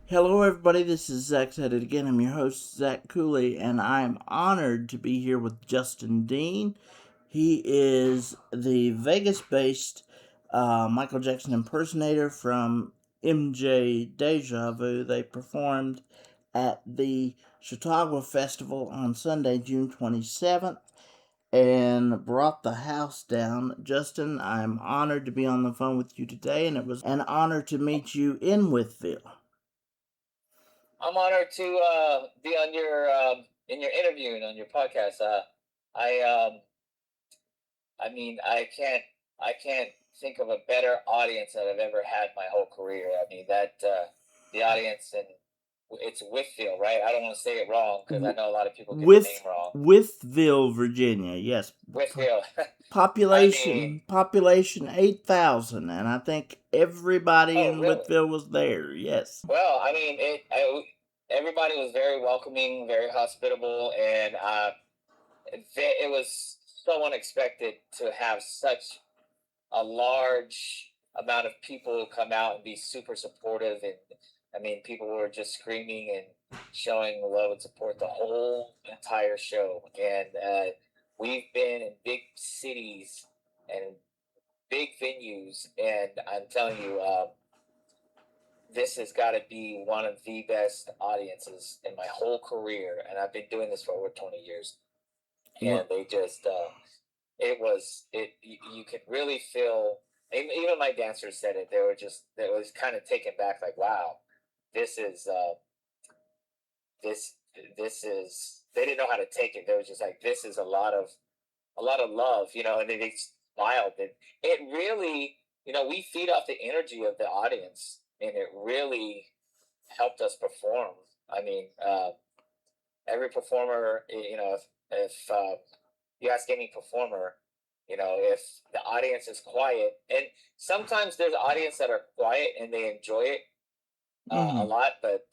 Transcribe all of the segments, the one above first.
Hello, everybody. This is Zach at it again. I'm your host, Zach Cooley, and I'm honored to be here with Justin Dean. He is the Vegas based Michael Jackson impersonator from MJDejaVu. They performed at the Chautauqua Festival on Sunday, June 27th, and brought the house down. Justin, I'm honored to be on the phone with you today, and it was an honor to meet you in Withville. I'm honored to be on your in your interview and on your podcast. I I mean, I can't think of a better audience that I've ever had my whole career. I mean that the audience, and it's Whitfield, right? I don't want to say it wrong because I know a lot of people get the name wrong. Withville, Virginia. Yes. Whitfield. I mean, Population 8,000, and I think everybody oh in really? Withville was there. Yes. Well, I mean, everybody was very welcoming, very hospitable, and it was so unexpected to have such a large amount of people come out and be super supportive. And I mean, people were just screaming and showing love and support the whole entire show. And we've been in big cities and big venues, and I'm telling you, this has got to be one of the best audiences in my whole career. And I've been doing this for over 20 years. And Well, they just, you could really feel, even my dancers said it. They was kind of taken back, like, wow, this is, this, this is, they didn't know how to take it. They were just like, this is a lot of love, and they smiled. And it really, we feed off the energy of the audience, and it really helped us perform. I mean, every performer, if you ask any performer, if the audience is quiet, and sometimes there's audience that are quiet and they enjoy it a mm-hmm. lot, but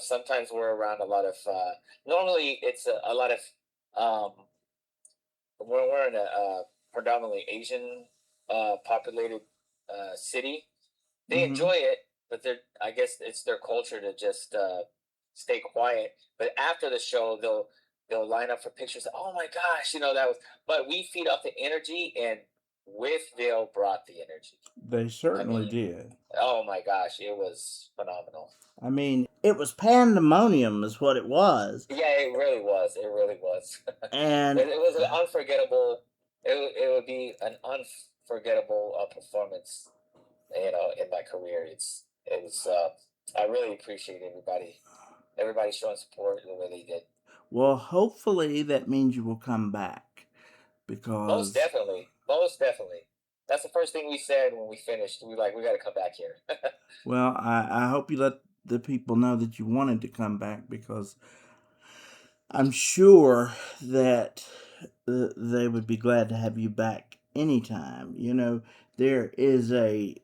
sometimes we're around a lot of. Normally, it's a lot of. Um, we're in a predominantly Asian populated city. They Mm-hmm. enjoy it, but I guess it's their culture to just stay quiet. But after the show, they'll line up for pictures. Oh my gosh, that was. But we feed off the energy, and Withville brought the energy. They I certainly mean, did. oh my gosh, it was phenomenal. I mean, it was pandemonium, is what it was. Yeah, it really was. It really was. And It was an unforgettable. It would be an unforgettable performance, in my career. It was. I really appreciate everybody showing support the way they did. well, hopefully that means you will come back Most because, definitely, most definitely. That's the first thing we said when we finished. We got to come back here. well, I hope you let the people know that you wanted to come back because I'm sure that they would be glad to have you back anytime. There is a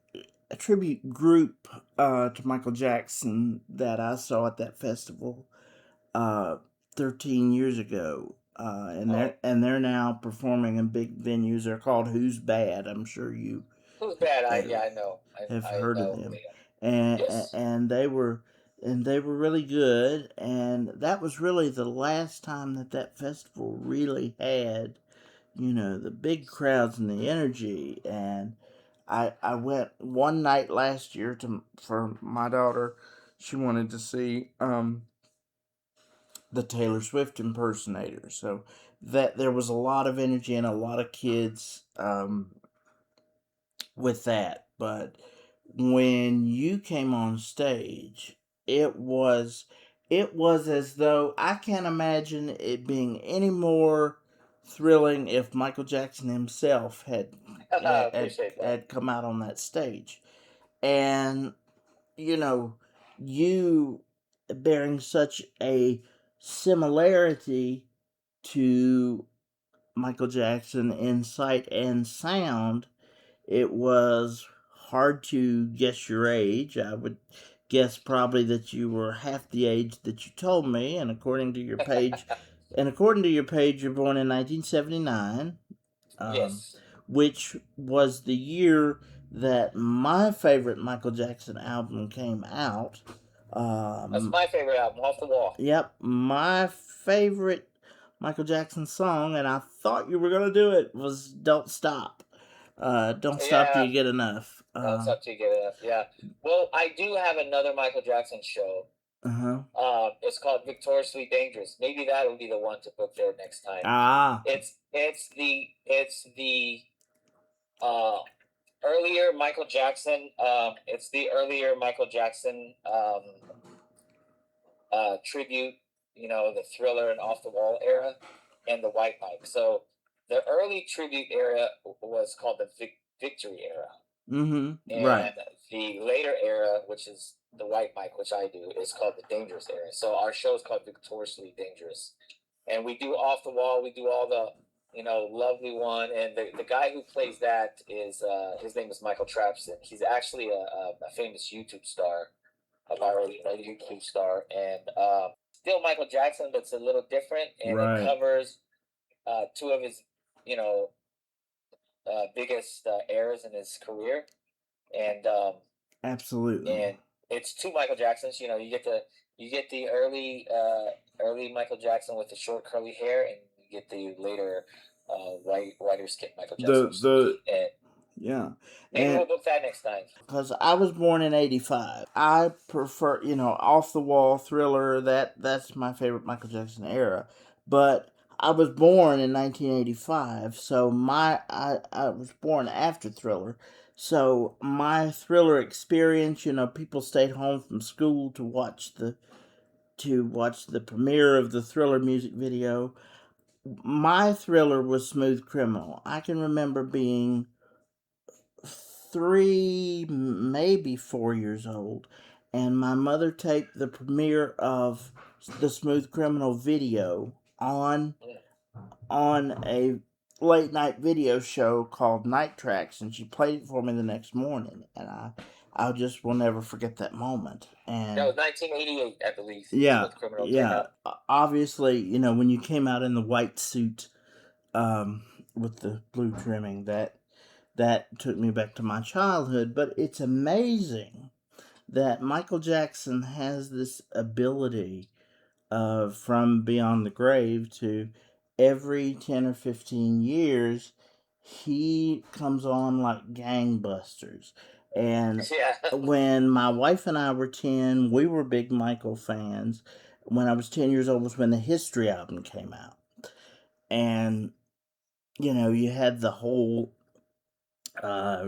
tribute group to Michael Jackson that I saw at that festival uh, 13 years ago. And Oh, they're now performing in big venues. They're called Who's Bad. I'm sure you who's bad? uh, Yeah, I know. have I heard of know who them, they are. and Yes. and they were really good. And that was really the last time that festival really had the big crowds and the energy. And I went one night last year to for my daughter. She wanted to see the Taylor Swift impersonator. So that there was a lot of energy and a lot of kids with that. But when you came on stage, it was it was as though I can't imagine it being any more thrilling if Michael Jackson himself I had appreciate that. had come out on that stage. And you know, you bearing such a similarity to Michael Jackson in sight and sound, it was hard to guess your age. I would guess probably that you were half the age that you told me, and according to your page, you're born in 1979, Yes. which was the year that my favorite Michael Jackson album came out. That's my favorite album, Off the Wall. Yep, my favorite Michael Jackson song, and I thought you were gonna do it, was "Don't Stop." Don't stop till Yeah, you get enough. that's up to you get enough. Yeah. Well, I do have another Michael Jackson show. Uh-huh. It's called Victoriously Dangerous. Maybe that'll be the one to book there next time. Ah. It's the earlier Michael Jackson. It's the earlier Michael Jackson tribute. You know, the Thriller and Off the Wall era, and the White Mike. So the early tribute era was called the Victory era. Mm-hmm. Right. And the later era, which is the White Mike, which I do, is called the Dangerous era. So our show is called Victoriously Dangerous, and we do Off the Wall. We do all the lovely one, and the guy who plays that is his name is Michael Trapson. He's actually a famous YouTube star, a viral YouTube star, and still Michael Jackson, but it's a little different, and Right. it covers two of his biggest errors in his career, and Absolutely. and it's two Michael Jacksons. You know, you get the early Michael Jackson with the short curly hair, and you get the later whiter skin Michael Jackson. And Yeah. maybe we'll And book that next time. because I was born in '85, I prefer, Off the Wall, Thriller. That's my favorite Michael Jackson era. But I was born in 1985, so I was born after Thriller. So my Thriller experience, people stayed home from school to watch the premiere of the Thriller music video. My Thriller was Smooth Criminal. I can remember being 3, maybe 4 years old, and my mother taped the premiere of the Smooth Criminal video on a late night video show called Night Tracks, and she played it for me the next morning, and I just will never forget that moment. And that was 1988, I believe. yeah, Smooth Criminal came out. obviously, when you came out in the white suit, with the blue trimming, that took me back to my childhood. But it's amazing that Michael Jackson has this ability from beyond the grave to every 10 or 15 years, he comes on like gangbusters. And Yeah. when my wife and I were 10, we were big Michael fans. When I was 10 years old was when the History album came out. And, you had the whole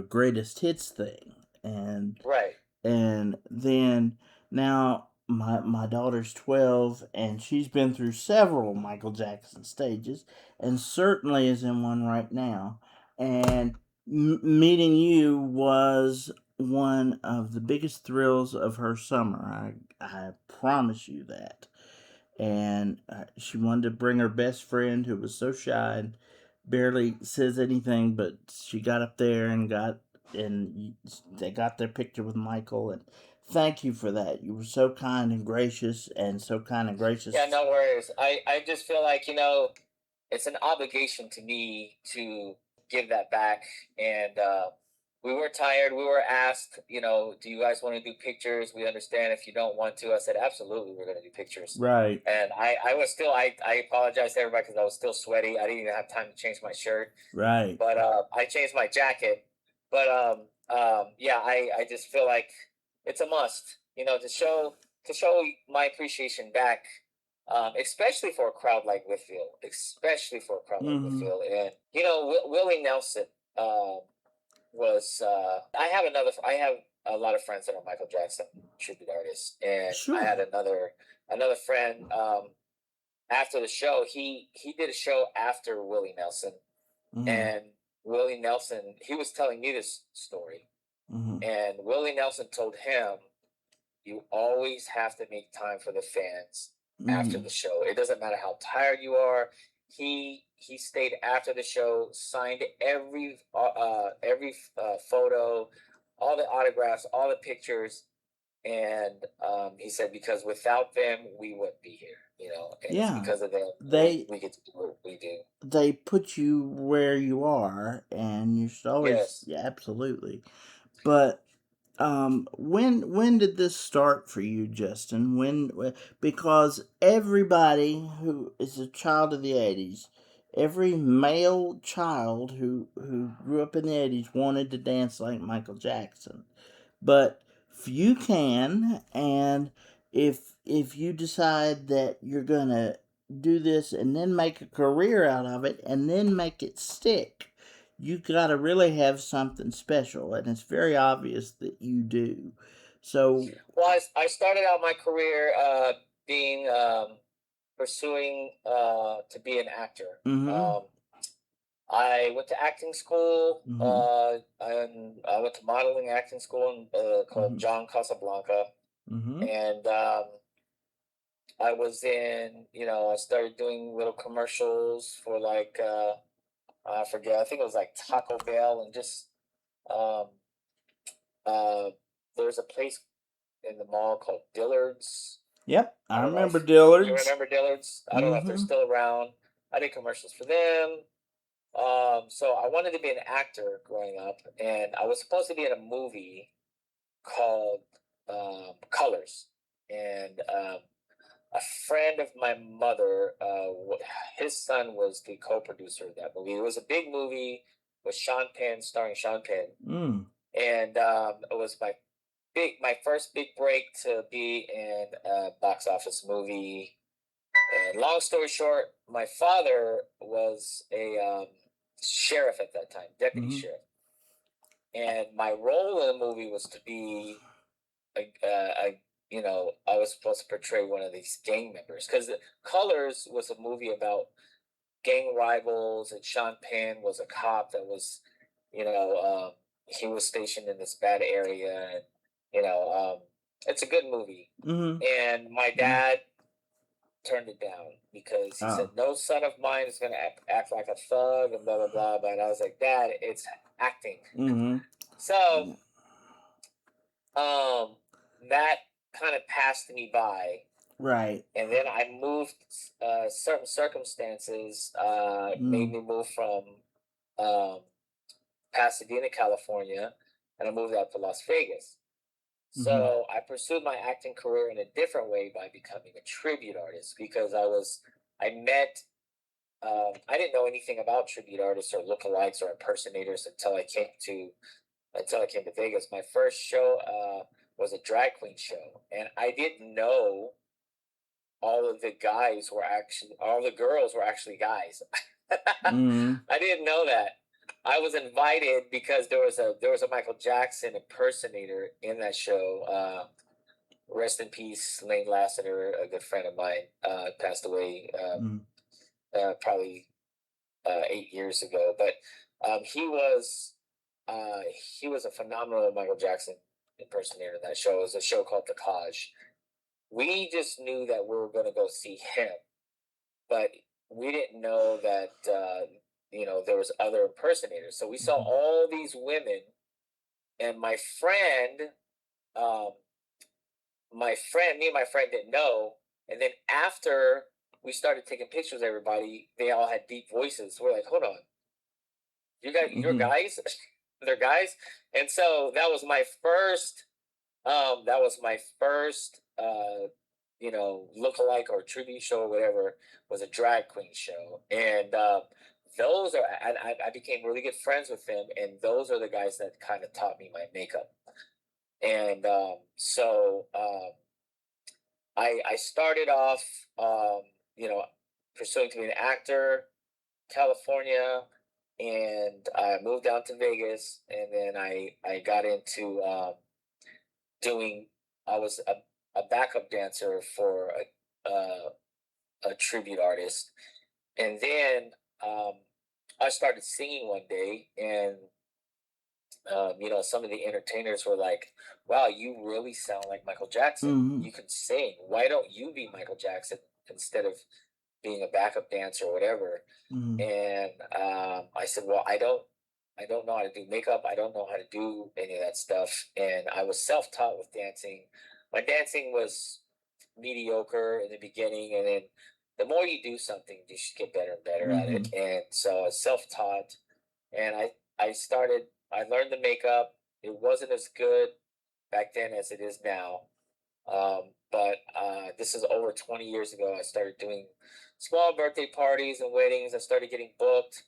greatest hits thing. And Right. and then now my daughter's 12, and she's been through several Michael Jackson stages, and certainly is in one right now. And meeting you was one of the biggest thrills of her summer. I promise you that. And she wanted to bring her best friend, who was so shy and barely says anything, but she got up there and they got their picture with Michael. And thank you for that. You were so kind and gracious, and so kind and gracious. Yeah, no worries. I just feel like, it's an obligation to me to give that back. And we were tired. We were asked, do you guys want to do pictures? We understand if you don't want to. I said, absolutely, we're going to do pictures. Right. And I was still, I apologize to everybody because I was still sweaty. I didn't even have time to change my shirt. Right. But I changed my jacket. But yeah, I just feel like it's a must, to show my appreciation back, especially for a crowd like Whitfield, and Willie Nelson was. I have a lot of friends that are Michael Jackson tribute artists, and Sure. I had another friend. After the show, he did a show after Willie Nelson, and Willie Nelson, he was telling me this story, and Willie Nelson told him, you always have to make time for the fans after the show. It doesn't matter how tired you are. He stayed after the show, signed every photo, all the autographs, all the pictures, and he said because without them we wouldn't be here. And it's because of them we get to do what we do. They put you where you are, and you should always. Yes. Yeah, absolutely. But When did this start for you, Justin? Because everybody who is a child of the '80s, every male child who grew up in the '80s wanted to dance like Michael Jackson. But if you can, and if you decide that you're gonna do this and then make a career out of it and then make it stick, you gotta really have something special, and it's very obvious that you do. So, Well, I started out my career being pursuing to be an actor. mm-hmm, I went to acting school, mm-hmm, and I went to modeling acting school called mm-hmm, John Casablanca, mm-hmm, and I was in, I started doing little commercials for like I forget, I think it was like Taco Bell and just um, uh, there's a place in the mall called Dillard's. yep, I I don't know remember if you Dillard's. remember Dillard's. I don't know if they're Mm-hmm, still around. I did commercials for them. So I wanted to be an actor growing up, and I was supposed to be in a movie called Colors. And a friend of my mother, his son was the co-producer of that movie. It was a big movie with Sean Penn, starring Sean Penn, mm, and it was my first big break to be in a box office movie. And long story short, my father was a sheriff at that time, deputy mm-hmm, sheriff, and my role in the movie was to be I was supposed to portray one of these gang members because Colors was a movie about gang rivals, and Sean Penn was a cop that was, you know, he was stationed in this bad area, and it's a good movie. mm-hmm, And my mm-hmm. dad turned it down because he said Oh, no son of mine is going to act like a thug and blah blah blah. But I was like, Dad, it's acting. mm-hmm, So um, that kind of passed me by, right. and then I moved. Certain circumstances made Mm, me move from um, Pasadena, California, and I moved out to Las Vegas. mm-hmm, So I pursued my acting career in a different way by becoming a tribute artist because I met I didn't know anything about tribute artists or lookalikes or impersonators until I came to Vegas. My first show was a drag queen show, and I didn't know all the girls were actually guys. mm-hmm, I didn't know that. I was invited because there was a Michael Jackson impersonator in that show. Rest in peace, Lane Lassiter, a good friend of mine, passed away mm-hmm, probably 8 years ago. But he was uh, he was a phenomenal Michael Jackson impersonator in that show. It was a show called The Cage. We just knew that we were going to go see him, but we didn't know that there was other impersonators. So we saw mm-hmm. all these women, and um, me and my friend didn't know. And then after we started taking pictures of everybody, they all had deep voices. We're like, hold on, you're Mm-hmm. guys, they're guys. And so that was my first lookalike or tribute show or whatever, was a drag queen show. And I became really good friends with them, and those are the guys that kind of taught me my makeup. And I started off, you know, pursuing to be an actor, California, and I moved out to Vegas, and then I got into doing. I was a backup dancer for a tribute artist, and then um, I started singing one day, and some of the entertainers were like, "Wow, you really sound like Michael Jackson. Mm-hmm. You can sing. Why don't you be Michael Jackson instead of being a backup dancer or whatever?" Mm-hmm. And I said, "Well, I don't know how to do makeup. I don't know how to do any of that stuff." And I was self-taught with dancing. My dancing was mediocre in the beginning, and then the more you do something, you should get better and better at Mm-hmm. it. And so I was self-taught, and I learned the makeup. It wasn't as good back then as it is now. But this is over 20 years ago. I started doing small birthday parties and weddings. I started getting booked,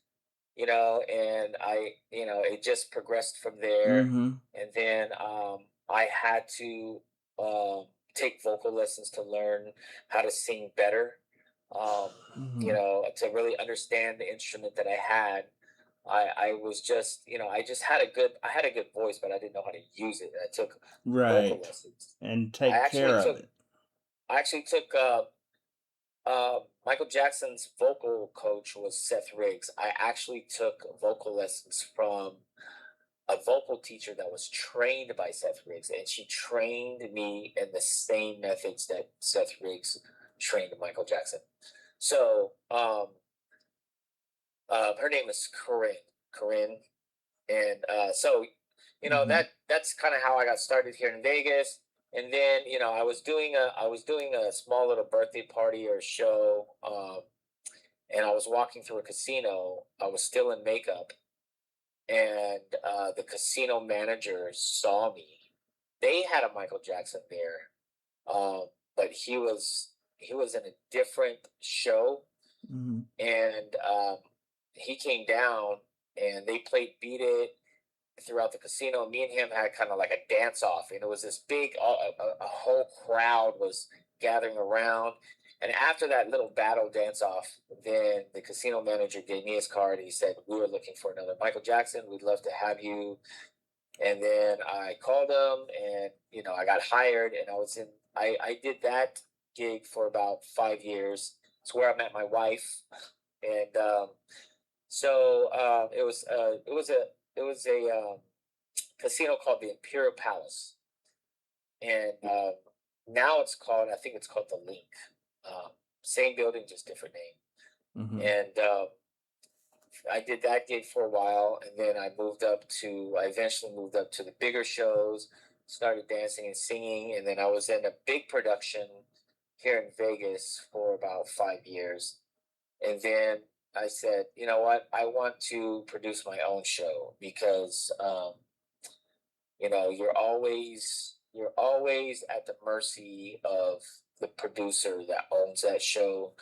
and it just progressed from there. Mm-hmm. And then I had to um, take vocal lessons to learn how to sing better. Um, Mm-hmm. to really understand the instrument that I had. I was just, I had a good voice, but I didn't know how to use it. I took vocal Right. lessons. And I take actually care of took it. I actually took Michael Jackson's vocal coach was Seth Riggs. I actually took vocal lessons from a vocal teacher that was trained by Seth Riggs, and she trained me in the same methods that Seth Riggs trained Michael Jackson. So, her name is Corinne. Corinne, and so Mm-hmm. that's kind of how I got started here in Vegas. And then I was doing a small little birthday party or show, and I was walking through a casino. I was still in makeup, and the casino manager saw me. They had a Michael Jackson there, but he was in a different show, Mm-hmm. and he came down and they played Beat It throughout the casino. Me and him had kind of like a dance off, and it was this big, a whole crowd was gathering around. And after that little battle dance off, then the casino manager gave me his card. He said, "We were looking for another Michael Jackson. We'd love to have you." And then I called him, and I got hired, and I did that gig for about 5 years. It's where I met my wife, and so it was a casino called the Imperial Palace, and now I think it's called the Link. Um, Same building, just different Mm-hmm. name. And I did that gig for a while, and then I eventually moved up to the bigger shows, started dancing and singing, and then I was in a big production here in Vegas for about 5 years. And then I said, you know what, I want to produce my own show because you're always at the mercy of the producer that owns that show,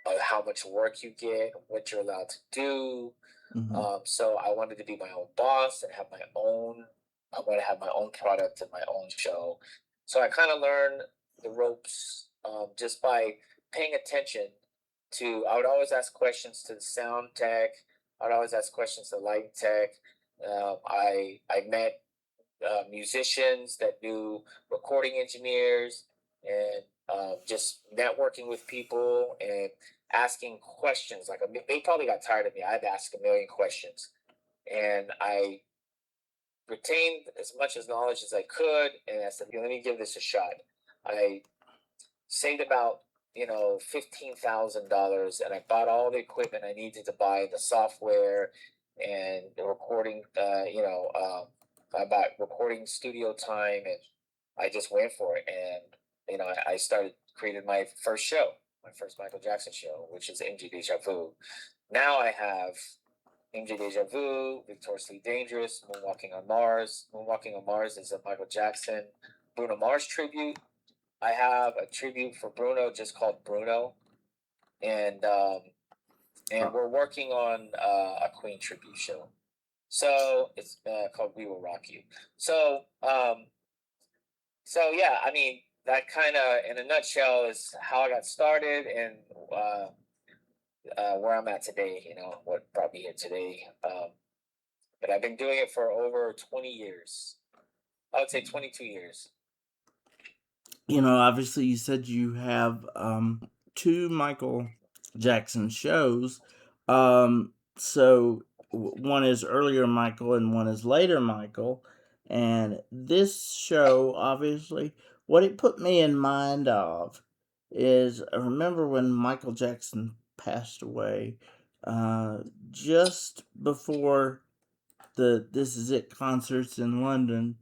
of how much work you get, what you're allowed to do. Mm-hmm. So I wanted to be my own boss and have my own. I want to have my own product and my own show. So I kind of learned the ropes just by paying attention to. I would always ask questions to the sound tech. I would always ask questions to the light tech. I met musicians that knew recording engineers, and just networking with people and asking questions. Like they probably got tired of me. I'd ask a million questions, and I retained as much as knowledge as I could. And I said, let me give this a shot. I saved about $15,000, and I bought all the equipment I needed to buy, the software and the recording. I bought recording studio time, and I just went for it. And I started created my first show, my first Michael Jackson show, which is MJDejaVu. Now I have MJDejaVu, Victoriously Dangerous, Moonwalking on Mars. Moonwalking on Mars is a Michael Jackson, Bruno Mars tribute. I have a tribute for Bruno just called Bruno, and we're working on a Queen tribute show. So it's called We Will Rock You. So yeah, I mean that kind of, in a nutshell, is how I got started and where I'm at today. What brought me here today. But I've been doing it for over 20 years. I would say 22 years. Obviously, you said you have two Michael Jackson shows. So one is earlier Michael and one is later Michael. And this show, obviously, what it put me in mind of is, I remember when Michael Jackson passed away, uh, just before the This Is It concerts in London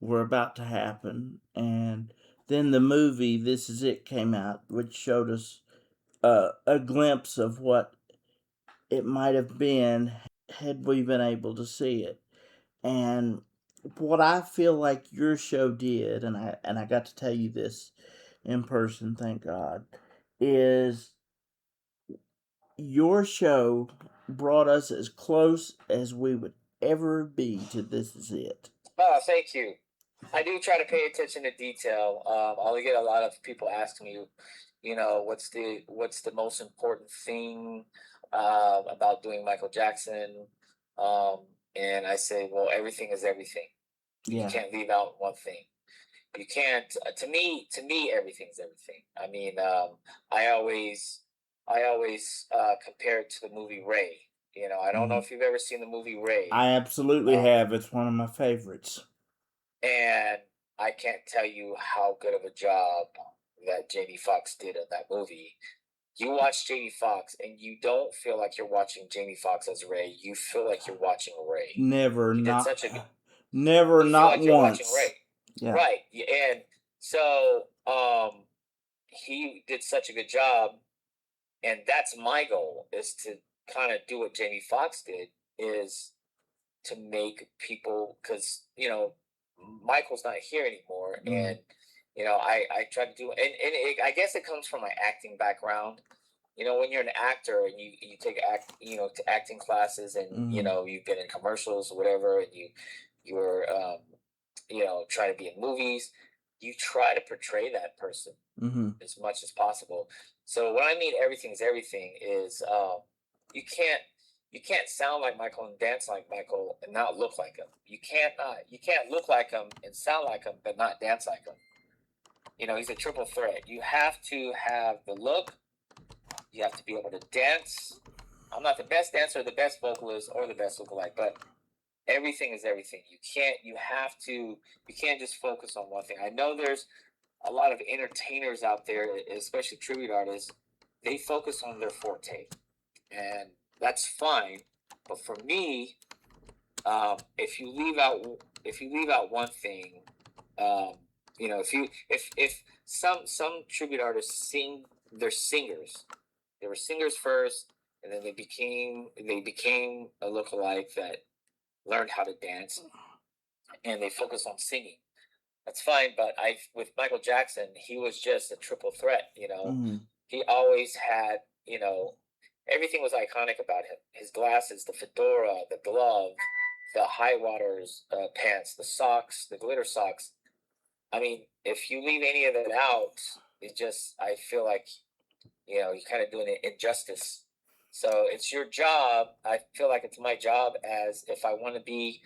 were about to happen, and then the movie This Is It came out, which showed us a glimpse of what it might have been had we been able to see it. And what I feel like your show did, and I got to tell you this in person, thank God, is your show brought us as close as we would ever be to This Is It. Oh, thank you. I do try to pay attention to detail. I'll get a lot of people asking me, what's the most important thing about doing Michael Jackson, um, and I say, well, everything is everything. You Yeah. can't leave out one thing. You can't. To me, everything's everything. I mean, I always compare it to the movie Ray. I don't know if you've ever seen the movie Ray. I absolutely Um, have. It's one of my favorites. And I can't tell you how good of a job that Jamie Foxx did in that movie. You watch Jamie Foxx and you don't feel like you're watching Jamie Foxx as Ray. You feel like you're watching Ray. Never, He did not, such a good. never, You feel not like you're watching once. Ray, Yeah. right? And so he did such a good job, and that's my goal is to kind of do what Jamie Foxx did is to make people because Michael's not here anymore, and I try to do I guess it comes from my acting background. When you're an actor and you take to acting classes and you've been in commercials or whatever, and you're trying to be in movies, you try to portray that person as much as possible. So what I mean everything's everything is you can't you can't sound like Michael and dance like Michael and not look like him. You can't look like him and sound like him but not dance like him. He's a triple threat. You have to have the look, you have to be able to dance. I'm not the best dancer, the best vocalist, or the best lookalike, but everything is everything. You can't just focus on one thing. I know there's a lot of entertainers out there, especially tribute artists, they focus on their forte, and that's fine. But for me, if you leave out one thing, if some tribute artists sing, they're singers. They were singers first, and then they became a lookalike that learned how to dance, and they focus on singing. That's fine, but I with Michael Jackson, he was just a triple threat. He always had everything was iconic about him. His glasses, the fedora, the glove, the high waters pants, the socks, the glitter socks. I mean, if you leave any of that out, I feel like you're kind of doing an injustice. So it's your job. I feel like it's my job as if I want to be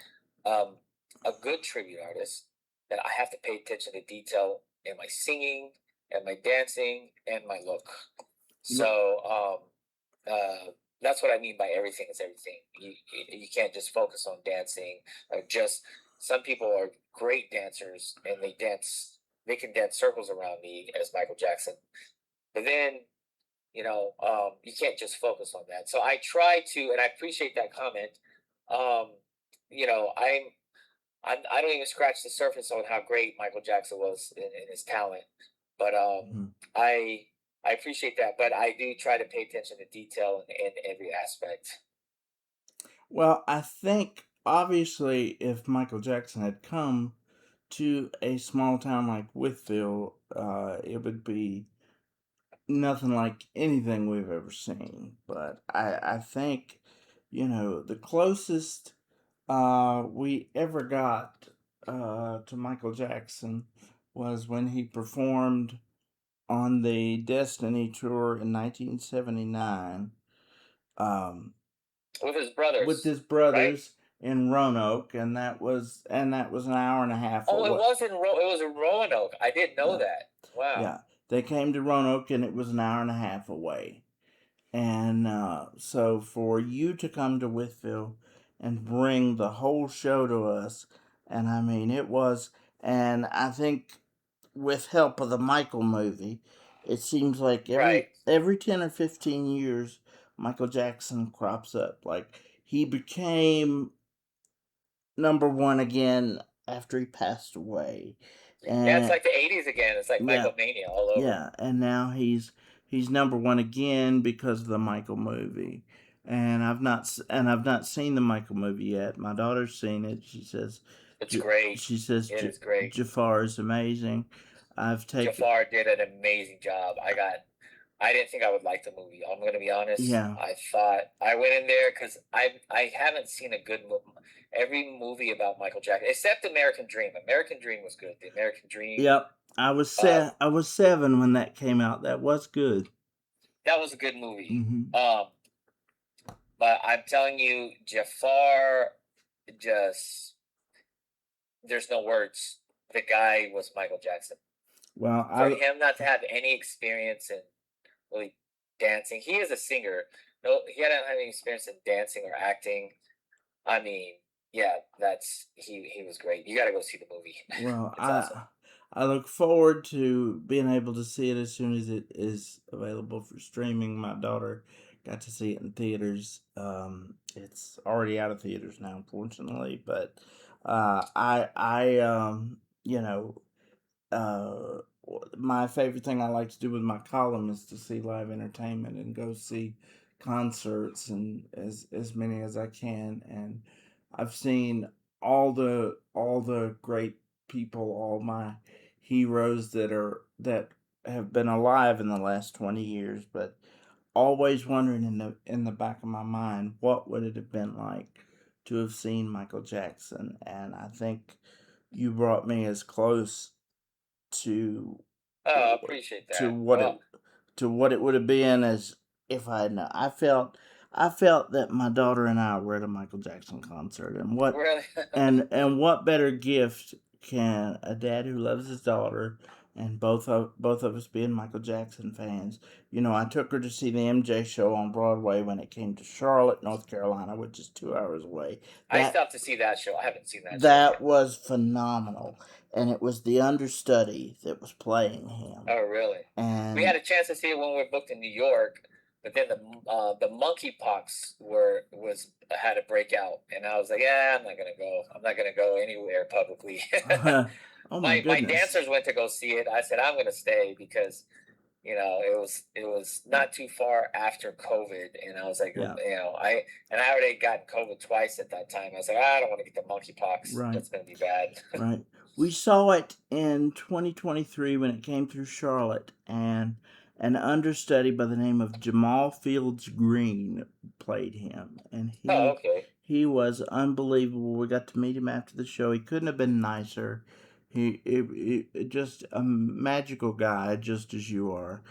um, a good tribute artist, that I have to pay attention to detail in my singing and my dancing and my look. So that's what I mean by everything is everything. You can't just focus on dancing or just. Some people are great dancers and they dance. They can dance circles around me as Michael Jackson, but then you can't just focus on that. So I try to, and I appreciate that comment. Um, you know, I don't even scratch the surface on how great Michael Jackson was in his talent, but I I appreciate that. But I do try to pay attention to detail in every aspect. Well, I think obviously if Michael Jackson had come to a small town like Whitfield, it would be nothing like anything we've ever seen. But I think, the closest we ever got to Michael Jackson was when he performed on the Destiny tour in 1979. Um, With his with brothers, his right? brothers in Roanoke, and that was an hour and a half Oh, away. it was in Roanoke. I didn't know Yeah, that. Wow. yeah. They came to Roanoke, and it was an hour and a half away. And so for you to come to Whitfield and bring the whole show to us, and I mean it was, and I think with help of the Michael movie, it seems like Right. every 10 or 15 years, Michael Jackson crops up. Like he became number one again after he passed away, Yeah, it's and like the '80s again. It's like yeah, Michael Mania all over. yeah, and now he's number one again because of the Michael movie. And I've not seen the Michael movie yet. My daughter's seen it. She says It's great. She says It is great. Jafar is amazing. I've taken, Jafar did an amazing job. I didn't think I would like the movie. I'm gonna be honest. yeah, I thought I went in there because I haven't seen a good movie. Every movie about Michael Jackson, except American Dream. American Dream was good. The American Dream. yep. Uh, I was 7 when that came out. That was good. that was a good movie. Hmm. But I'm telling you, Jafar just there's no words. The guy was Michael Jackson. Well, For him not to have any experience in really dancing, he is a singer. No, he hadn't had any experience in dancing or acting. I mean, yeah, he was great. You got to go see the movie. well, It's awesome. I look forward to being able to see it as soon as it is available for streaming. My daughter got to see it in theaters. It's already out of theaters now, unfortunately, but you know, my favorite thing I like to do with my column is to see live entertainment and go see concerts and as many as I can. And I've seen all the great people, all my heroes that have been alive in the last 20 years, but always wondering in the back of my mind, what would it have been like to have seen Michael Jackson? And I think you brought me as close to Oh, I appreciate to that. what it Well, would have been as if I had known. I felt that my daughter and I were at a Michael Jackson concert, really, and what better gift can a dad who loves his daughter and both of us being Michael Jackson fans. You know, I took her to see the MJ show on Broadway when it came to Charlotte, North Carolina, which is 2 hours away. I That stopped to see that show. I haven't seen that show that yet. was phenomenal, and it was the understudy that was playing him, Oh, really? We had and a chance to see it when we were booked in New York, but then the monkeypox was had a breakout, and I was like, yeah, I'm not gonna go. I'm not gonna go anywhere publicly. oh my My goodness, dancers went to go see it. I said I'm gonna stay because it was not too far after COVID, and I was like, yeah, I already got COVID twice at that time. I was like, I don't want to get the monkeypox. right. That's gonna be bad. Right. We saw it in 2023 when it came through Charlotte, and an understudy by the name of Jamal Fields Green played him, and Oh, okay. he was unbelievable. We got to meet him after the show. He couldn't have been nicer. Just a magical guy, just as you are.